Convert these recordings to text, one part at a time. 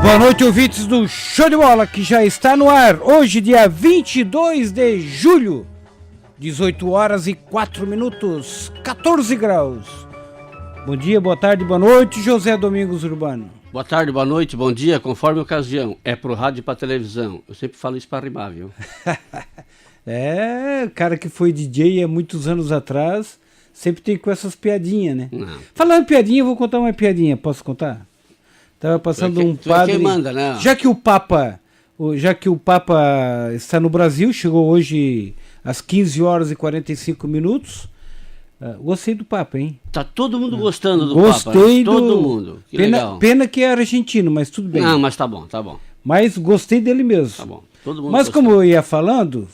Boa noite, ouvintes do Show de Bola, que já está no ar. Hoje, dia 22 de julho, 18 horas e 4 minutos, 14 graus. Bom dia, boa tarde, boa noite, José Domingos Urbano. Boa tarde, boa noite, bom dia, conforme a ocasião. É pro rádio e pra televisão. Eu sempre falo isso pra rimar, viu? O cara que foi DJ há muitos anos atrás, sempre tem com essas piadinhas, né? Não. Falando em piadinha, eu vou contar uma piadinha, posso contar? Tava passando um padre. Quem manda, né? Já que o Papa está no Brasil, chegou hoje às 15 horas e 45 minutos. Gostei do Papa, hein? Tá todo mundo gostando do Gostei Papa. do... Todo mundo. Que legal. Pena que é argentino, mas tudo bem. Não, mas tá bom, tá bom. Mas gostei dele mesmo. Tá bom. Todo mundo Mas gostando. como eu ia falando,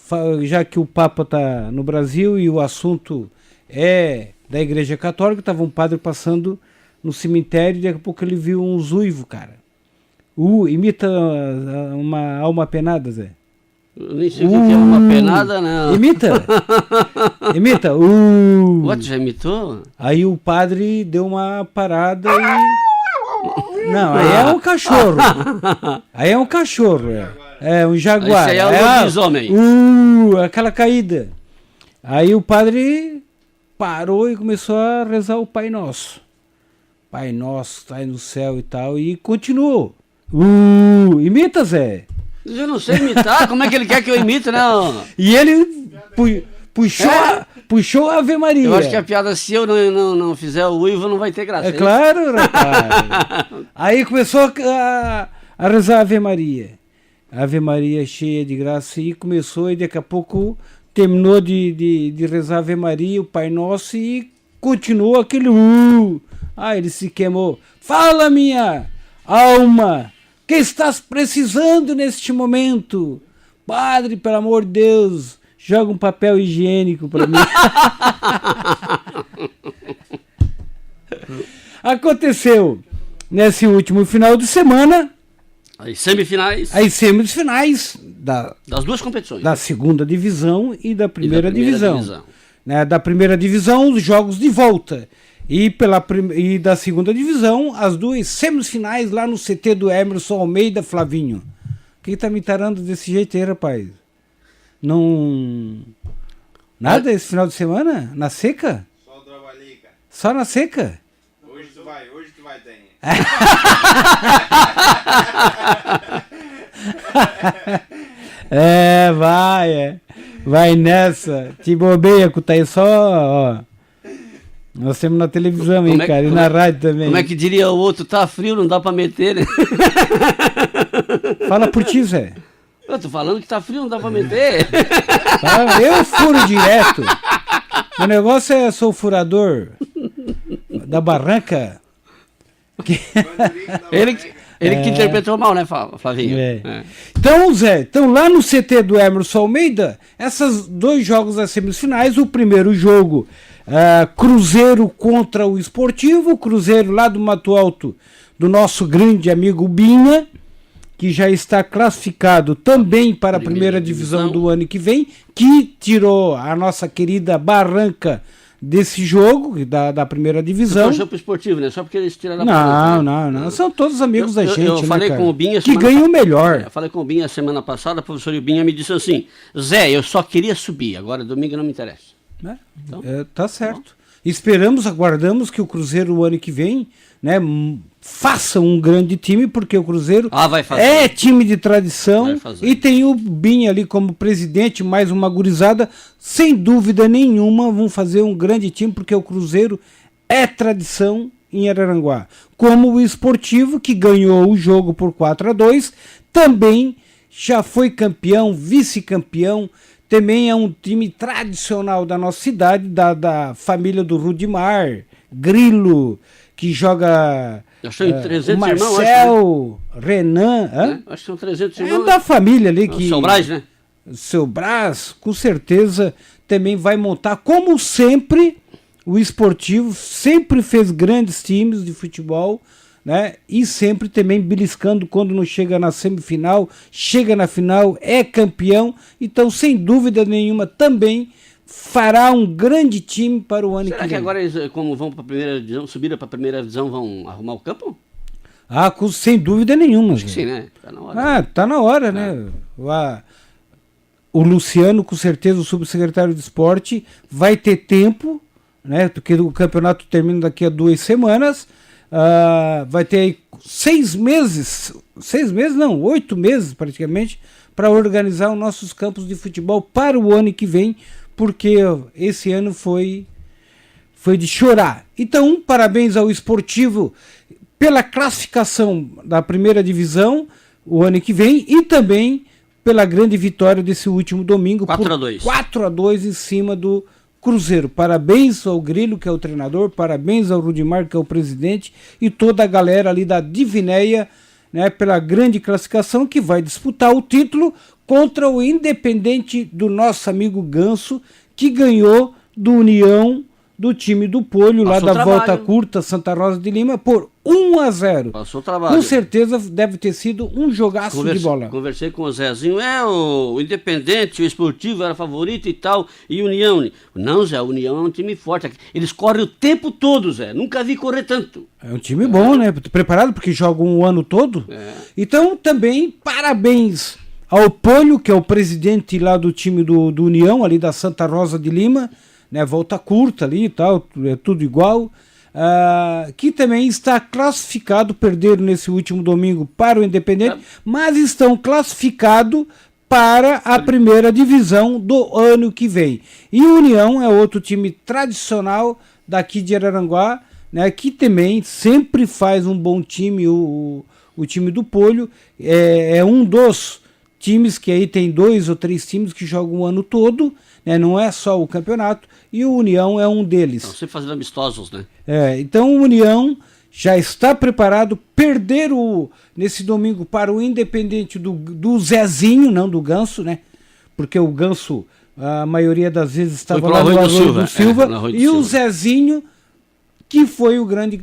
já que o Papa tá no Brasil e o assunto é da Igreja Católica, tava um padre passando no cemitério e daqui a pouco ele viu um uivo, cara. Imita uma alma penada, Zé. Eu nem sei o que é uma penada, não. Imita. What, já imitou? Aí o padre deu uma parada e... Não, aí é um cachorro. Aí é um cachorro, é um jaguar. Esse aí é o lobisomem. Aquela caída. Aí o padre parou e começou a rezar o Pai Nosso. Pai Nosso, está aí no céu e tal, e continuou. Imita, Zé. Eu não sei imitar, como é que ele quer que eu imite, não? E ele puxou a Ave Maria. Eu acho que a piada, se eu não fizer o uivo, não vai ter graça. É claro, rapaz. Aí começou a rezar a Ave Maria. Ave Maria cheia de graça, e começou, e daqui a pouco terminou de rezar a Ave Maria, o Pai Nosso, e continuou aquele ele se queimou. Fala, minha alma, que estás precisando neste momento? Padre, pelo amor de Deus, joga um papel higiênico para mim. Aconteceu nesse último final de semana As semifinais das duas competições. Da segunda divisão e da primeira divisão. Né, da primeira divisão, os jogos de volta. E da segunda divisão, as duas semifinais lá no CT do Emerson Almeida Flavinho. Quem tá me tarando desse jeito aí, rapaz? Não... Nada esse final de semana? Na seca? Só trabalhei, cara. Só na seca? Hoje tu vai, tem. Vai nessa. Te bobeia, que tá aí só, ó. Nós temos na televisão, hein, cara, e na rádio também. Como é que diria o outro? Tá frio, não dá pra meter, né? Fala por ti, Zé. Eu tô falando que tá frio, não dá pra meter. Eu furo direto. O negócio é, sou furador da barranca. Ele que interpretou mal, né, Flavinho? Então, Zé, lá no CT do Emerson Almeida, esses dois jogos das semifinais, o primeiro jogo, Cruzeiro contra o Esportivo, Cruzeiro lá do Mato Alto, do nosso grande amigo Binha, que já está classificado também para a primeira divisão do ano que vem, que tirou a nossa querida Barranca desse jogo, da primeira divisão. Você torceu pro Esportivo, né? Só porque eles tiraram a Barranca. Não. São todos amigos da gente, eu falei, né, com o Binha que ganha o melhor. Eu falei com o Binha semana passada, o professor Binha me disse assim: Zé, eu só queria subir, agora domingo não me interessa. Então, tá certo. Aguardamos que o Cruzeiro o ano que vem, né, faça um grande time, porque o Cruzeiro é time de tradição e tem o Binha ali como presidente, mais uma gurizada, sem dúvida nenhuma vão fazer um grande time, porque o Cruzeiro é tradição em Araranguá. Como o Esportivo, que ganhou o jogo por 4-2, também já foi campeão, vice-campeão, também é um time tradicional da nossa cidade, da família do Rudimar, Grilo, que joga... Acho que tem 300 o Marcel, irmãos, Renan... acho que são 300 irmãos. É da família ali que... O Seu Brás, né? Seu Brás, com certeza, também vai montar, como sempre, o Esportivo sempre fez grandes times de futebol, né? E sempre também beliscando quando não chega na semifinal, chega na final, é campeão. Então, sem dúvida nenhuma, também fará um grande time para o ano que vem. Será que agora eles, como vão para a primeira divisão, subiram para a primeira divisão, vão arrumar o campo? Sem dúvida nenhuma. Acho que sim, né? Tá na hora. Tá na hora, né? O Luciano, com certeza, o subsecretário de esporte, vai ter tempo, né? Porque o campeonato termina daqui a 2 semanas. Vai ter aí 6 meses, 8 meses praticamente, para organizar os nossos campos de futebol para o ano que vem, porque esse ano foi de chorar. Então, parabéns ao Esportivo pela classificação da primeira divisão o ano que vem e também pela grande vitória desse último domingo 4-2 em cima do Cruzeiro. Parabéns ao Grilo, que é o treinador, parabéns ao Rudimar, que é o presidente, e toda a galera ali da Divinéia, né, pela grande classificação, que vai disputar o título contra o Independente do nosso amigo Ganso, que ganhou do União, do time do Polho, lá da Volta Curta, Santa Rosa de Lima, por 1-0. Passou trabalho. Com certeza deve ter sido um jogaço de bola. Conversei com o Zezinho, o Independente, o Esportivo era favorito e tal, e União. Não, Zé, a União é um time forte. Eles correm o tempo todo, Zé. Nunca vi correr tanto. É um time bom, né? Preparado, porque jogam o ano todo. Então, também, parabéns ao Polho, que é o presidente lá do time do União, ali da Santa Rosa de Lima, né, Volta Curta ali e tal, é tudo igual, que também está classificado, perderam nesse último domingo para o Independente, mas estão classificados para a primeira divisão do ano que vem. E o União é outro time tradicional daqui de Araranguá, né, que também sempre faz um bom time, o time do Polho, é um dos times que aí tem 2 ou 3 times que jogam o ano todo, né, não é só o campeonato, e o União é um deles. Estão sempre fazendo amistosos, né? Então o União já está preparado, perderam nesse domingo para o Independente do Zezinho, não do Ganso, né? Porque o Ganso, a maioria das vezes, estava lá no Arroio do Silva, e o Zezinho, que foi o grande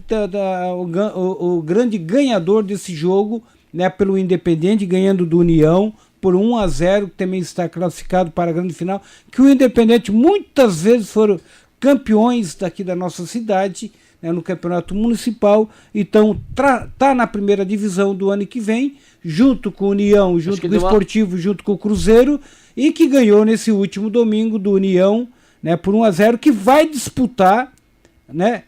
ganhador desse jogo, né, pelo Independente, ganhando do União por 1-0, que também está classificado para a grande final, que o Independente muitas vezes foram campeões daqui da nossa cidade, né, no campeonato municipal, então tá na primeira divisão do ano que vem, junto com o União, junto com o Esportivo, junto com o Cruzeiro, e que ganhou nesse último domingo do União, né, por 1-0, que vai disputar, né,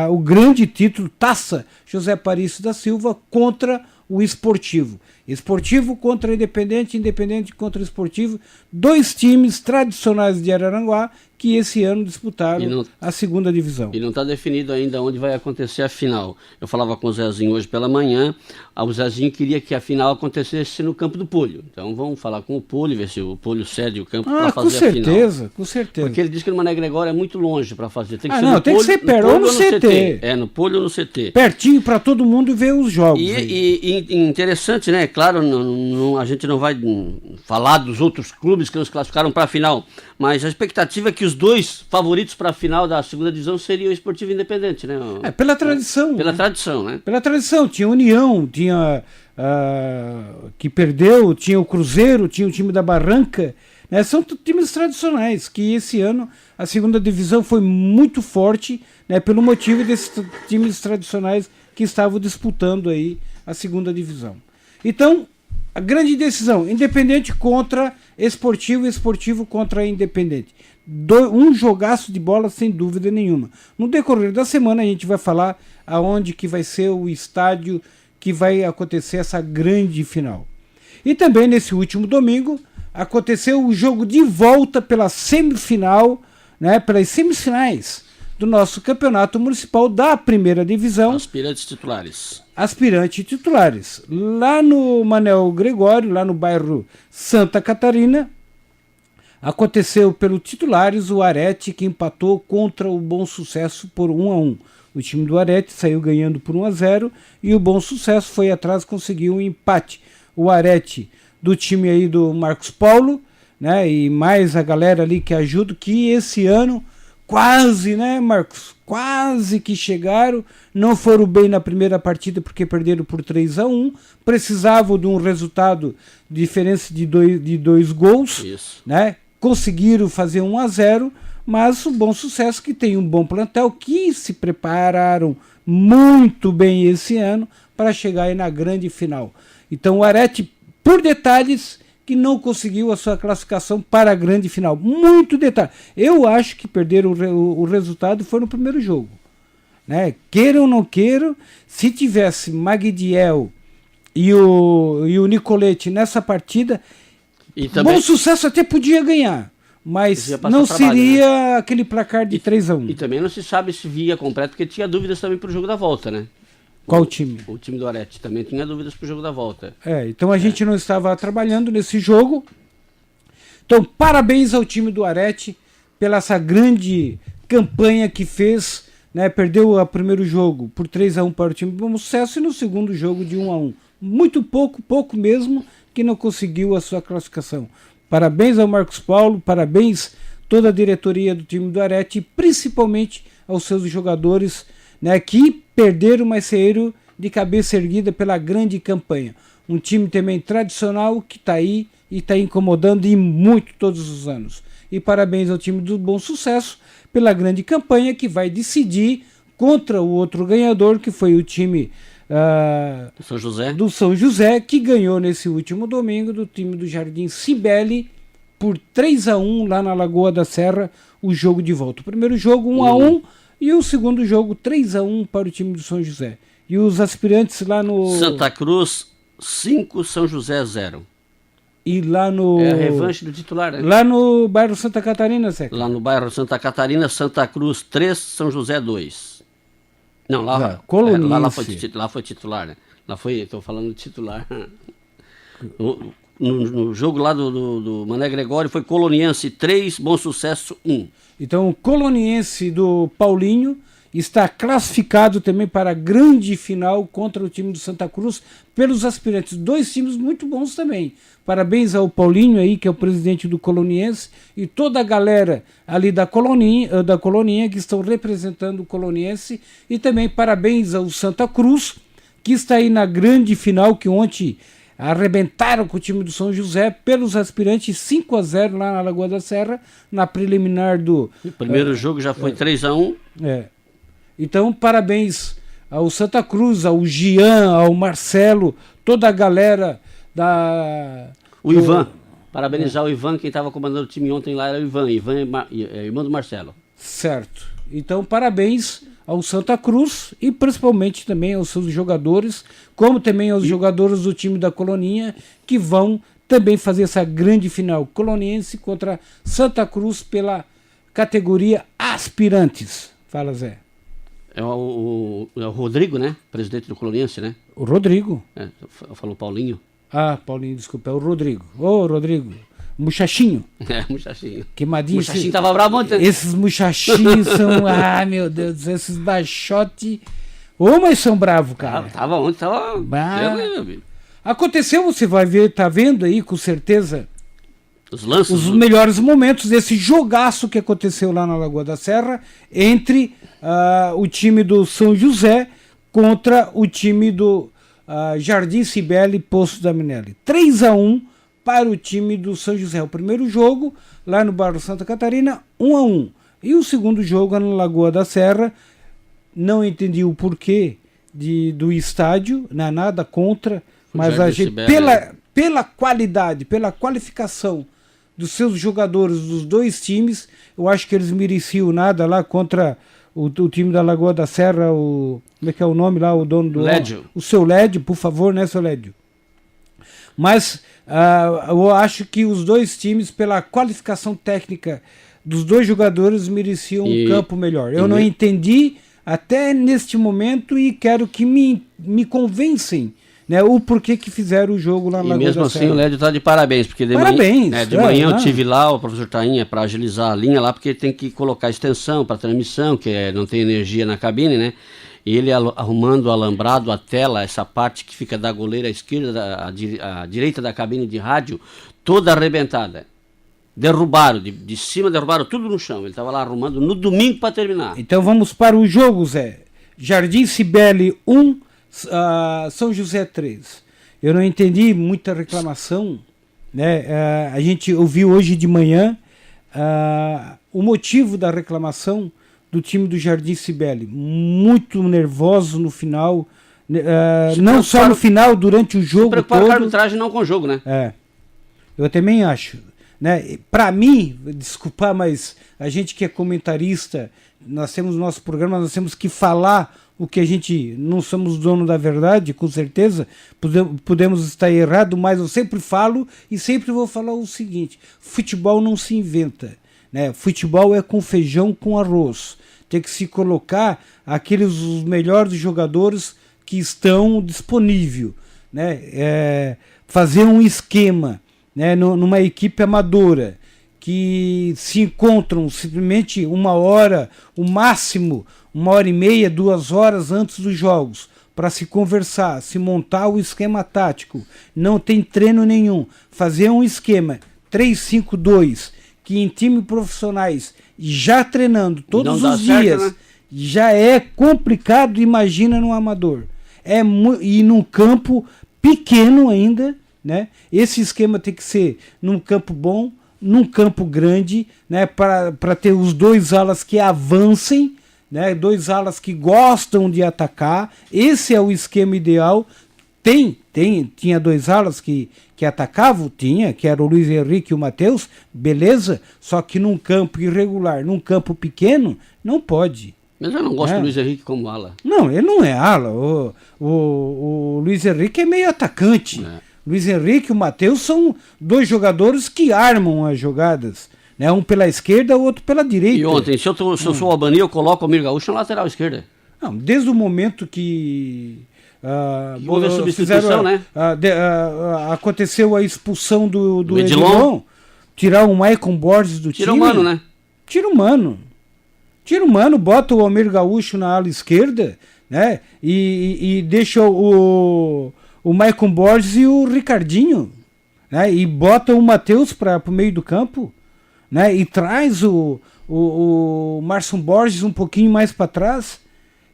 o grande título Taça José Parício da Silva contra o Esportivo. Esportivo contra Independente, Independente contra Esportivo, 2 times tradicionais de Araranguá que esse ano disputaram a segunda divisão. E não está definido ainda onde vai acontecer a final. Eu falava com o Zezinho hoje pela manhã, o Zezinho queria que a final acontecesse no campo do Polho. Então vamos falar com o Polho, ver se o Polho cede o campo para fazer a final. Com certeza. Porque ele disse que no Mané Gregório é muito longe para fazer. Tem que ser tem que ser perto, ou no CT. No Polho ou no CT. Pertinho para todo mundo ver os jogos. E interessante, né? Claro, a gente não vai falar dos outros clubes que nos classificaram para a final, mas a expectativa é que os 2 favoritos para a final da segunda divisão seriam o Esportivo e Independente, né? Pela tradição. Pela tradição, né? Pela tradição. Tinha União, tinha que perdeu, tinha o Cruzeiro, tinha o time da Barranca, né? São times tradicionais, que esse ano a segunda divisão foi muito forte, né, pelo motivo desses times tradicionais que estavam disputando aí a segunda divisão. Então, a grande decisão, Independente contra Esportivo, Esportivo contra Independente. Um jogaço de bola sem dúvida nenhuma. No decorrer da semana a gente vai falar aonde que vai ser o estádio que vai acontecer essa grande final. E também nesse último domingo aconteceu o jogo de volta pela semifinal, né, pelas semifinais do nosso campeonato municipal da primeira divisão. Aspirantes titulares. Lá no Manel Gregório, lá no bairro Santa Catarina, aconteceu pelo titulares o Arete, que empatou contra o Bom Sucesso por 1-1. O time do Arete saiu ganhando por 1-0 e o Bom Sucesso foi atrás e conseguiu um empate. O Arete, do time aí do Marcos Paulo, né, e mais a galera ali que ajuda, que esse ano quase, né, Marcos? Quase que chegaram, não foram bem na primeira partida porque perderam por 3-1, precisavam de um resultado, diferença de dois gols, né? Conseguiram fazer 1-0, mas o Bom Sucesso, que tem um bom plantel, que se prepararam muito bem esse ano para chegar aí na grande final. Então o Arete, por detalhes, que não conseguiu a sua classificação para a grande final. Muito detalhe. Eu acho que perderam o resultado foi no primeiro jogo. Né? Queiram ou não queiram, se tivesse Magdiel e o Nicolete nessa partida, também, Bom Sucesso até podia ganhar, mas não seria, né, aquele placar de 3-1. E também não se sabe se via completo, porque tinha dúvidas também para o jogo da volta, né? Qual time? O time do Arete também tinha dúvidas para o jogo da volta. Então a gente não estava trabalhando nesse jogo. Então parabéns ao time do Arete pela essa grande campanha que fez, né? Perdeu o primeiro jogo por 3-1 para o time do Bom Sucesso e no segundo jogo de 1-1. Muito pouco mesmo, que não conseguiu a sua classificação. Parabéns ao Marcos Paulo, parabéns toda a diretoria do time do Arete, principalmente aos seus jogadores, né, que perderam, mas saíram de cabeça erguida pela grande campanha. Um time também tradicional que está aí e está incomodando e muito todos os anos. E parabéns ao time do Bom Sucesso pela grande campanha que vai decidir contra o outro ganhador, que foi o time do São José, que ganhou nesse último domingo do time do Jardim Cibele por 3-1 lá na Lagoa da Serra, o jogo de volta. O primeiro jogo 1-1 e o segundo jogo 3-1 para o time do São José. E os aspirantes lá no... Santa Cruz 5, São José 0. E lá no... É a revanche do titular, né? Lá no bairro Santa Catarina, Zeca. Lá no bairro Santa Catarina, Santa Cruz 3, São José 2. Não, lá foi titular, né? Lá foi, estou falando de titular. No jogo lá do Mané Gregório foi Coloniense 3, Bom Sucesso 1. Então o Coloniense do Paulinho está classificado também para a grande final contra o time do Santa Cruz pelos aspirantes. Dois times muito bons também. Parabéns ao Paulinho aí, que é o presidente do Coloniense, e toda a galera ali da Coloninha que estão representando o Coloniense. E também parabéns ao Santa Cruz, que está aí na grande final, que ontem arrebentaram com o time do São José pelos aspirantes 5-0 lá na Lagoa da Serra, na preliminar do... O primeiro jogo já foi 3-1. Então, parabéns ao Santa Cruz, ao Gian, ao Marcelo, toda a galera Ivan. Parabenizar o Ivan, quem estava comandando o time ontem lá era o Ivan. Ivan é irmão do Marcelo. Certo. Então, parabéns ao Santa Cruz e principalmente também aos seus jogadores, como também aos jogadores do time da Coloninha, que vão também fazer essa grande final coloniense contra Santa Cruz pela categoria aspirantes. Fala, Zé. É o Rodrigo, né? Presidente do Coloniense, né? O Rodrigo. Falou Paulinho. Paulinho, desculpa, é o Rodrigo. Rodrigo. Muchachinho. Muchachinho. Queimadinho. Muchachinho tava bravo ontem. Esses muchachinhos são... meu Deus, esses baixote... mas são bravos, cara. Tava ontem, tava... Aconteceu, você vai ver, tá vendo aí, com certeza... Os lances. Os melhores momentos desse jogaço que aconteceu lá na Lagoa da Serra entre o time do São José contra o time do Jardim Cibele Poço da Minelli. 3-1 para o time do São José. O primeiro jogo lá no bairro Santa Catarina, 1-1. E o segundo jogo na Lagoa da Serra, não entendi o porquê do estádio, não é nada contra, mas a gente, pela qualidade, pela qualificação dos seus jogadores dos dois times, eu acho que eles mereciam nada lá contra o time da Lagoa da Serra, como é que é o nome lá, o dono do... Lédio. O seu Lédio, por favor, né, seu Lédio? Mas eu acho que os dois times, pela qualificação técnica dos dois jogadores, mereciam um campo melhor. Eu não entendi até neste momento e quero que me convencem, né, o porquê que fizeram o jogo lá na Lagoa da Serra. E mesmo assim o Lédio está de parabéns, porque de manhã eu tive lá o professor Tainha para agilizar a linha lá, porque tem que colocar extensão para transmissão, que não tem energia na cabine, né? E ele arrumando o alambrado, a tela, essa parte que fica da goleira à esquerda, à direita da cabine de rádio, toda arrebentada. Derrubaram, de cima derrubaram tudo no chão. Ele estava lá arrumando no domingo para terminar. Então vamos para o jogo, Zé. Jardim Cibele 1, São José 3. Eu não entendi muita reclamação, né? A gente ouviu hoje de manhã o motivo da reclamação do time do Jardim Cibele. Muito nervoso no final, não só no final, durante o jogo todo. Prepara a arbitragem não com o jogo, né? Eu também acho. Né? Para mim, desculpar, mas a gente que é comentarista, nós temos nosso programa, nós temos que falar o que a gente, não somos dono da verdade, com certeza, podemos estar errado, mas eu sempre falo e sempre vou falar o seguinte: futebol não se inventa, né? Futebol é com feijão com arroz. Tem que se colocar os melhores jogadores que estão disponíveis, né? Fazer um esquema, né? Numa equipe amadora, que se encontram simplesmente 1 hora, o máximo 1h30, 2 horas antes dos jogos, para se conversar, se montar o esquema tático. Não tem treino nenhum. Fazer um esquema 3-5-2, que em times profissionais, já treinando todos os dias, certo, né? Já é complicado, imagina no amador. E num campo pequeno ainda, né? Esse esquema tem que ser num campo bom, num campo grande, né? Para ter os 2 alas que avancem, né? 2 alas que gostam de atacar. Esse é o esquema ideal. Tinha 2 alas que atacavam, que era o Luiz Henrique e o Matheus, beleza, só que num campo irregular, num campo pequeno, não pode. Mas eu não gosto do Luiz Henrique como ala. Não, ele não é ala. O Luiz Henrique é meio atacante. Luiz Henrique e o Matheus são 2 jogadores que armam as jogadas. Né? Um pela esquerda, o outro pela direita. E ontem, se eu sou o Albani, eu coloco o Amir Gaúcho na lateral esquerda. Não, desde o momento que houve a substituição, né? Aconteceu a expulsão do Edilon, tirar o Maicon Borges do time. Tira o Mano, né? Tira o Mano, bota o Almir Gaúcho na ala esquerda, né? E deixa o Maicon Borges e o Ricardinho, né? E bota o Matheus para o meio do campo, né? E traz o Márcio Borges um pouquinho mais para trás.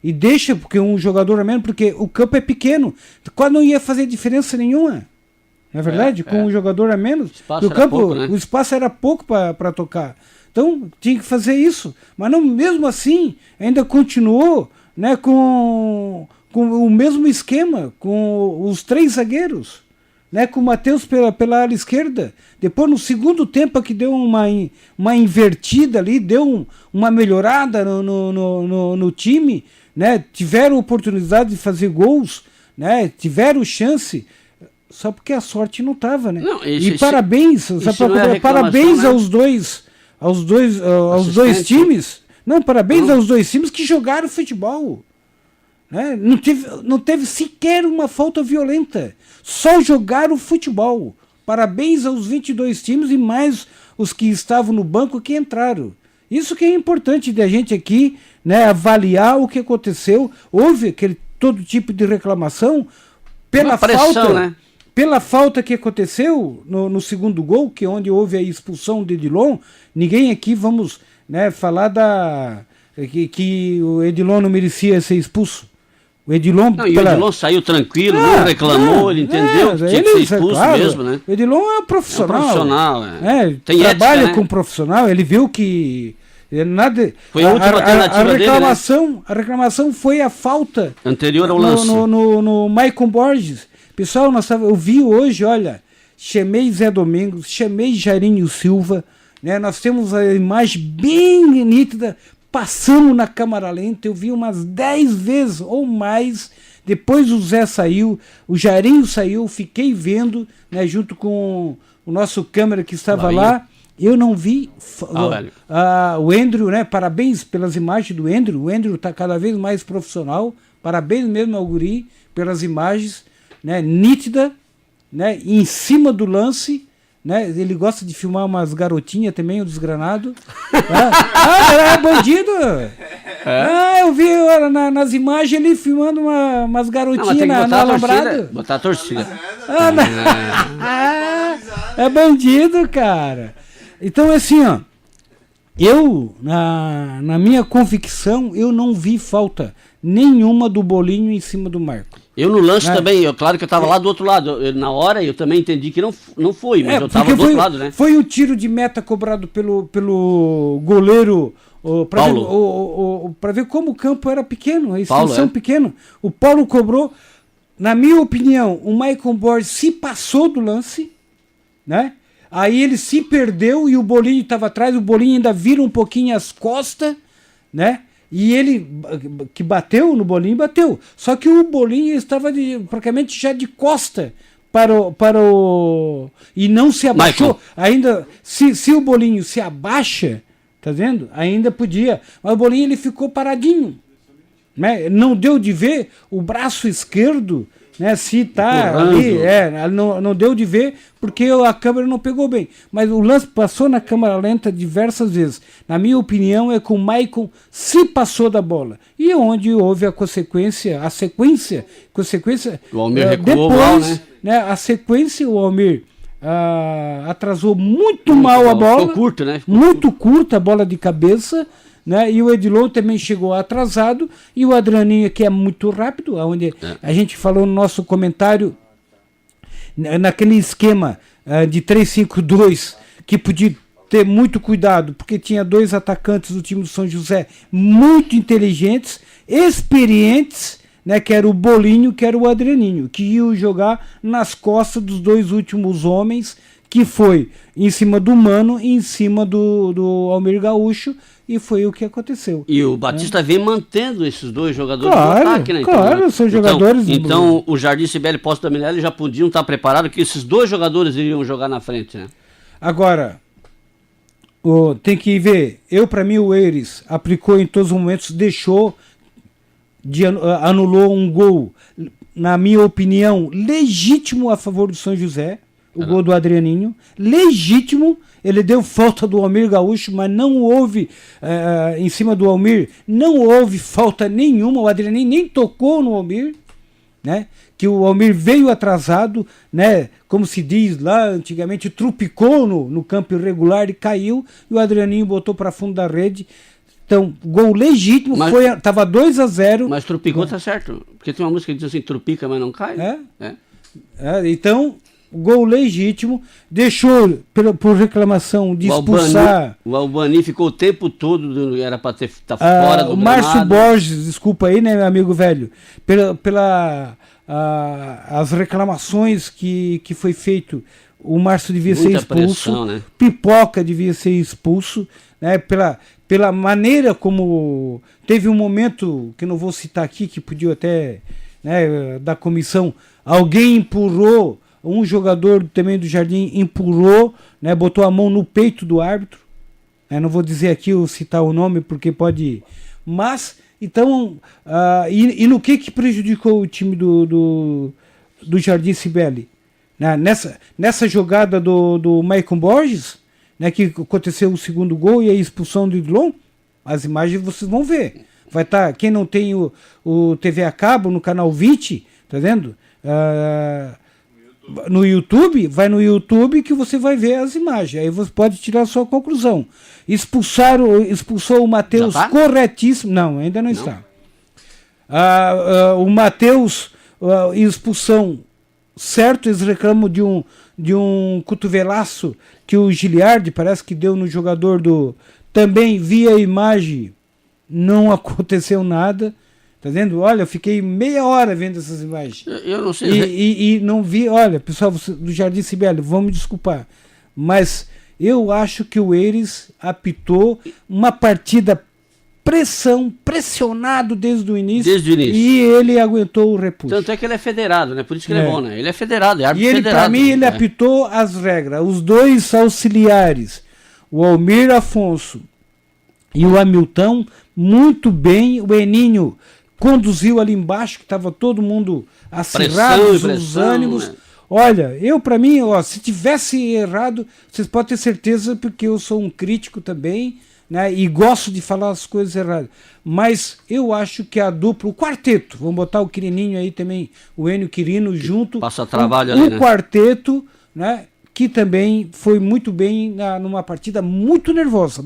E deixa, porque um jogador a menos, porque o campo é pequeno. Quase não ia fazer diferença nenhuma. Não é verdade? Com um jogador a menos. O espaço era pouco para tocar. Então tinha que fazer isso. Mas não, mesmo assim, ainda continuou, né, com o mesmo esquema, com os 3 zagueiros. Né, com o Matheus pela ala esquerda. Depois, no segundo tempo, que deu uma invertida ali, deu uma melhorada no time. Né, tiveram oportunidade de fazer gols, né, tiveram chance, só porque a sorte não estava, né? Parabéns, parabéns aos dois times. Não, parabéns aos 2 times que jogaram futebol. Né? Não teve sequer uma falta violenta, só jogaram futebol. Parabéns aos 22 times e mais os que estavam no banco que entraram. Isso que é importante da gente aqui, né, avaliar o que aconteceu. Houve todo tipo de reclamação pela falta, né? Pela falta que aconteceu no segundo gol, que é onde houve a expulsão de Edilon. Ninguém aqui vamos, né, falar que o Edilon não merecia ser expulso. O Edilon, o Edilon saiu tranquilo, não reclamou, ele entendeu que tinha que ser expulso mesmo, né? O Edilon é um profissional. Tem trabalha ética, né? Com profissional, ele viu que nada. Foi a última alternativa reclamação, dele, né? A reclamação foi a falta anterior ao lance no Maicon Borges. Pessoal, eu vi hoje, olha, chamei Zé Domingos, chamei Jairinho Silva, né? Nós temos a imagem bem nítida. Passamos na câmara lenta, eu vi umas 10 vezes ou mais. Depois o Zé saiu, o Jairinho saiu, fiquei vendo, né, junto com o nosso câmera que estava lá. Eu não vi o Andrew, né? Parabéns pelas imagens do Andrew. O Andrew está cada vez mais profissional. Parabéns mesmo ao guri pelas imagens, né? Nítida, né? Em cima do lance. Né? Ele gosta de filmar umas garotinhas também, o desgranado. É bandido! Eu vi nas imagens ele filmando umas garotinhas na alambrado. Botar a torcida. É bandido, cara. Então, assim, ó, eu, na minha convicção, eu não vi falta nenhuma do Bolinho em cima do Marco. Eu no lance também, claro que eu estava lá do outro lado. Na hora eu também entendi que não foi, mas eu estava do outro lado, né? Foi um tiro de meta cobrado pelo goleiro, para ver como o campo era pequeno, a extensão pequena. O Paulo cobrou, na minha opinião, o Maicon Borges se passou do lance, né? Aí ele se perdeu e o Bolinho estava atrás, o Bolinho ainda vira um pouquinho as costas, né? E ele, que bateu no Bolinho, bateu. Só que o Bolinho estava praticamente já de costa para o... E não se abaixou. Michael. Ainda, se o Bolinho se abaixa, tá vendo? Ainda podia. Mas o Bolinho ele ficou paradinho. Né? Não deu de ver o braço esquerdo, né? Se tá ali, não deu de ver porque a câmera não pegou bem. Mas o lance passou na câmera lenta diversas vezes. Na minha opinião, é que o Maicon se passou da bola. E onde houve a sequência, o Almir recuou depois, mal, né? A sequência, o Almir atrasou muito mal a bola. Ficou curto, né? Muito curta a bola de cabeça. Né? E o Edilon também chegou atrasado, e o Adrianinho, que é muito rápido, onde a gente falou no nosso comentário, naquele esquema de 3-5-2, que podia ter muito cuidado, porque tinha 2 atacantes do time do São José muito inteligentes, experientes, né? Que era o Bolinho, que era o Adrianinho, que iam jogar nas costas dos 2 últimos homens, que foi em cima do Mano e em cima do Almir Gaúcho, e foi o que aconteceu. E o Batista vem mantendo esses 2 jogadores no ataque, né? Claro, são jogadores... Então o Jardim Cibele e Poço da Minelli já podiam estar preparados que esses 2 jogadores iriam jogar na frente, né? Agora, tem que ver, para mim o Eires aplicou em todos os momentos, anulou um gol, na minha opinião, legítimo a favor do São José, o gol do Adrianinho, legítimo. Ele deu falta do Almir Gaúcho, mas não houve, em cima do Almir, não houve falta nenhuma. O Adrianinho nem tocou no Almir, né? Que o Almir veio atrasado, né? Como se diz lá antigamente, trupicou no campo irregular e caiu, e o Adrianinho botou para fundo da rede. Então, gol legítimo, estava 2-0. Mas trupicou, tá certo, porque tem uma música que diz assim, trupica, mas não cai. Então... Gol legítimo, deixou por reclamação de expulsar. O Albani ficou o tempo todo, era para estar fora do gramado. O Márcio Borges, desculpa aí, né, meu amigo velho, as reclamações que foi feito, o Márcio devia ser expulso, pressão, né? Pipoca devia ser expulso, né, pela maneira como teve um momento, que não vou citar aqui, que podia até, né, da comissão, alguém empurrou, um jogador também do Jardim empurrou, né, botou a mão no peito do árbitro. Não vou dizer aqui ou citar o nome porque pode. Mas, então, e no que prejudicou o time do Jardim Cibele? Nessa jogada do Maicon Borges, né, que aconteceu o segundo gol e a expulsão do Edilon, as imagens vocês vão ver. Vai estar, quem não tem o TV a cabo no canal 20, tá vendo? No YouTube, vai no YouTube que você vai ver as imagens. Aí você pode tirar a sua conclusão. Expulsou o Matheus corretíssimo. Não, ainda não está. O Matheus, expulsão certo, eles reclamam de um cotovelaço que o Giliardi parece que deu no jogador também via imagem, não aconteceu nada. Tá vendo? Olha, eu fiquei meia hora vendo essas imagens. Eu não sei. E não vi, olha, pessoal do Jardim Cibele, vão me desculpar, mas eu acho que o Eires apitou uma partida pressionado desde o início. E ele aguentou o repuxo. Tanto é que ele é federado, né? Por isso que ele é bom, né? Ele é federado, é árbitro federado. Para mim, ele apitou as regras. Os 2 auxiliares, o Almir Afonso e o Hamilton, muito bem. O Eninho conduziu ali embaixo, que estava todo mundo acirrado, os ânimos. Né? Olha, para mim, se tivesse errado, vocês podem ter certeza, porque eu sou um crítico também, né, e gosto de falar as coisas erradas. Mas eu acho que a dupla, o quarteto, vamos botar o Quirininho aí também, o Enio Quirino junto. Passa trabalho ali, né? O quarteto, né, que também foi muito bem numa partida muito nervosa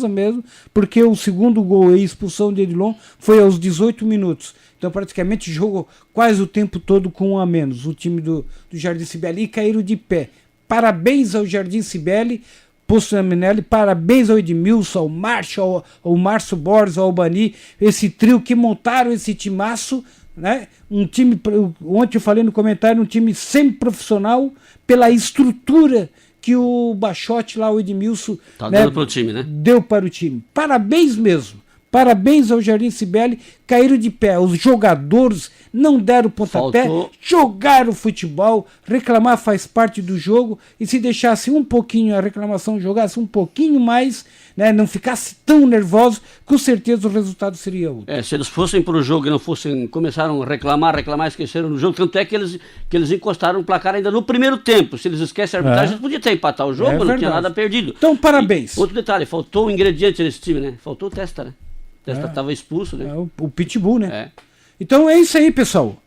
mesmo, porque o segundo gol e expulsão de Edilon foi aos 18 minutos. Então praticamente jogou quase o tempo todo com 1 a menos, o time do Jardim Cibele, e caíram de pé. Parabéns ao Jardim Cibele, Poço da Minelli, parabéns ao Edmilson, ao Márcio Borges, ao Albani, esse trio que montaram esse timaço, né? Um time, ontem eu falei no comentário, um time semi-profissional pela estrutura que o Bachotti lá, o Edmilson, dando pro time, né? Deu para o time. Parabéns mesmo. Parabéns ao Jardim Cibele, caíram de pé. Os jogadores não deram pontapé, jogaram futebol. Reclamar faz parte do jogo, e se deixasse um pouquinho a reclamação, jogasse um pouquinho mais, né, não ficasse tão nervoso, com certeza o resultado seria outro. Se eles fossem para o jogo e não fossem, começaram a reclamar, esqueceram do jogo, tanto é que eles encostaram o placar ainda no primeiro tempo. Se eles esquecem a arbitragem, eles podiam ter empatado o jogo, não tinha nada perdido. Então, parabéns. E outro detalhe, faltou um ingrediente nesse time, né? Faltou o Testa, né? O Testa estava expulso, né? O Pitbull, né? Então é isso aí, pessoal.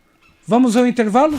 Vamos ao intervalo?